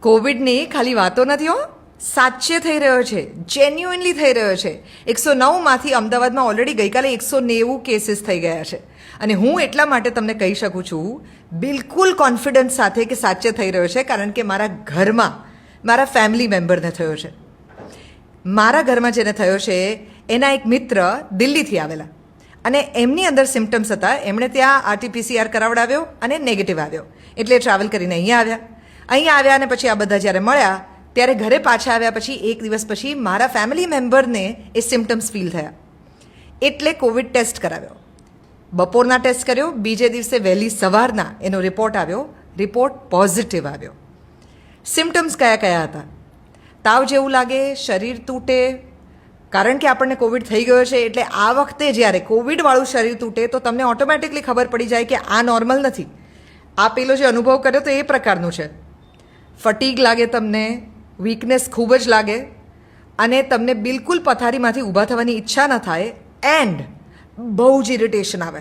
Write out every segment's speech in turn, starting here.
કોવિડની ખાલી વાતો નથી હો, સાચે થઈ રહ્યો છે, જેન્યુઇનલી થઈ રહ્યો છે. 109માંથી અમદાવાદમાં ઓલરેડી ગઈકાલે 190 કેસીસ થઈ ગયા છે. અને હું એટલા માટે તમને કહી શકું છું બિલકુલ કોન્ફિડન્સ સાથે કે સાચે થઈ રહ્યો છે, કારણ કે મારા ઘરમાં મારા ફેમિલી મેમ્બરને થયો છે. મારા ઘરમાં જેને થયો છે એના એક મિત્ર દિલ્હીથી આવેલા અને એમની અંદર સિમ્ટમ્સ હતા. એમણે ત્યાં RT-PCR કરાવડાવ્યો અને નેગેટિવ આવ્યો, એટલે ટ્રાવેલ કરીને અહીંયા આવ્યા અને પછી આ બધા જ્યારે મળ્યા ત્યારે ઘરે પાછા આવ્યા પછી એક દિવસ પછી મારા ફેમિલી મેમ્બરને એ સિમ્ટમ્સ ફીલ થયા, એટલે કોવિડ ટેસ્ટ કરાવ્યો. બપોરના ટેસ્ટ કર્યો, બીજે દિવસે વહેલી સવારના એનો રિપોર્ટ આવ્યો. રિપોર્ટ પોઝિટિવ આવ્યો. સિમ્ટમ્સ કયા કયા હતા? તાવ જેવું લાગે, શરીર તૂટે, કારણ કે આપણને કોવિડ થઈ ગયો છે એટલે આ વખતે જ્યારે કોવિડવાળું શરીર તૂટે તો તમને ઓટોમેટિકલી ખબર પડી જાય કે આ નોર્મલ નથી. આ પેલો જે અનુભવ કર્યો તો એ પ્રકારનું છે. ફટીગ લાગે, તમને વીકનેસ ખૂબ જ લાગે અને તમને બિલકુલ પથારીમાંથી ઊભા થવાની ઈચ્છા ન થાય એન્ડ બહુ જ ઇરિટેશન આવે.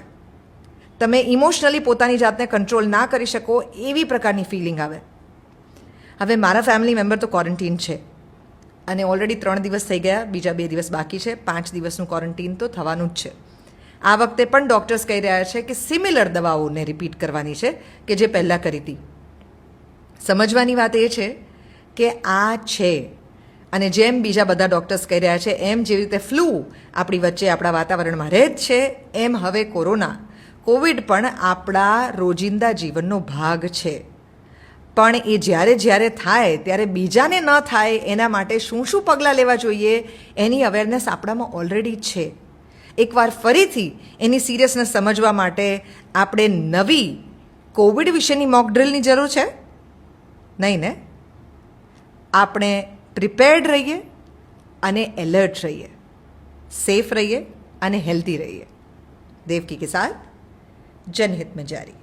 તમે ઇમોશનલી પોતાની જાતને કંટ્રોલ ના કરી શકો એવી પ્રકારની ફિલિંગ આવે. હવે મારા ફેમિલી મેમ્બર તો ક્વોરન્ટીન છે અને ઓલરેડી 3 દિવસ થઈ ગયા, બીજા 2 દિવસ બાકી છે. 5 દિવસનું ક્વોરન્ટીન તો થવાનું જ છે. આ વખતે પણ ડૉક્ટર્સ કહી રહ્યા છે કે સિમિલર દવાઓને રિપીટ કરવાની છે કે જે પહેલાં કરી હતી. સમજવાની વાત એ છે કે આ છે અને જેમ બીજા બધા ડૉક્ટર્સ કહી રહ્યા છે એમ જેવી રીતે ફ્લૂ આપણી વચ્ચે આપણા વાતાવરણમાં રહે જ છે, એમ હવે કોવિડ પણ આપણા રોજિંદા જીવનનો ભાગ છે. પણ એ જ્યારે થાય ત્યારે બીજાને ન થાય એના માટે શું શું પગલાં લેવા જોઈએ એની અવેરનેસ આપણામાં ઓલરેડી છે. એકવાર ફરીથી એની સિરિયસનેસ સમજવા માટે આપણે નવી કોવિડ વિશેની મોક ડ્રિલની જરૂર છે નહીં ને? આપણે પ્રિપેર્ડ રહીએ અને એલર્ટ રહીએ, સેફ રહીએ અને હેલ્ધી રહીએ. દેવકી કે સાથ, જનહિત મેં જારી.